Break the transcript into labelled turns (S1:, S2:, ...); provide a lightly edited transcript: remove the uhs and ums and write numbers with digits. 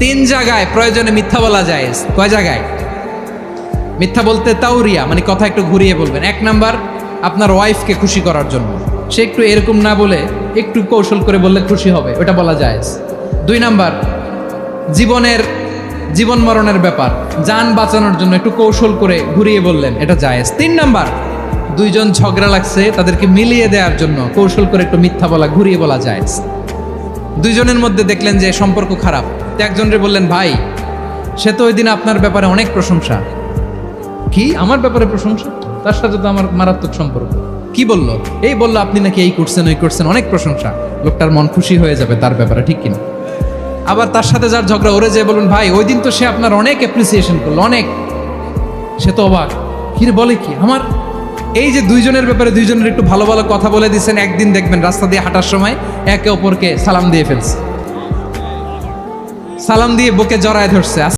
S1: তিন জায়গায় প্রয়োজনে মিথ্যা বলা যায়। কয় জায়গায় মিথ্যা বলতে? তাওরিয়া মানে কথা একটু ঘুরিয়ে বলবেন। এক নাম্বার, আপনার ওয়াইফকে খুশি করার জন্য, সে একটু এরকম না বলে একটু কৌশল করে বললে খুশি হবে, ওটা বলা যায়। দুই নাম্বার, জীবন মরণের ব্যাপার, জান বাঁচানোর জন্য একটু কৌশল করে ঘুরিয়ে বললেন, এটা জায়েজ। তিন নাম্বার, দুইজন ঝগড়া লাগছে তাদেরকে মিলিয়ে দেওয়ার জন্য কৌশল করে একটু মিথ্যা বলা, ঘুরিয়ে বলা জায়েজ। দুইজনের মধ্যে দেখলেন যে সম্পর্ক খারাপ, তো একজনরে বললেন, ভাই সে তো ওই দিন আপনার ব্যাপারে অনেক প্রশংসা। কি আমার ব্যাপারে প্রশংসা? তার সাথে তো আমার মারাত্মক সম্পর্ক। কি বললো? এই বললো আপনি নাকি এই করছেন ওই করছেন, অনেক প্রশংসা। লোকটার মন খুশি হয়ে যাবে তার ব্যাপারে, ঠিক কিনা? আবার তার সাথে যার ঝগড়া, ওরে যে বলুন, ভাই ওই দিন তো সে আপনার অনেক অ্যাপ্রিসিয়েশন করলো, অনেক। সে তো অবাক, কি রে বলে কি আমার? এই যে দুইজনের ব্যাপারে দুইজনের একটু ভালো ভালো কথা বলে দিচ্ছেন, একদিন দেখবেন রাস্তা দিয়ে হাঁটার সময় একে অপরকে সালাম দিয়ে ফেলছে, সালাম দিয়ে বুকে জড়ায় ধরছে।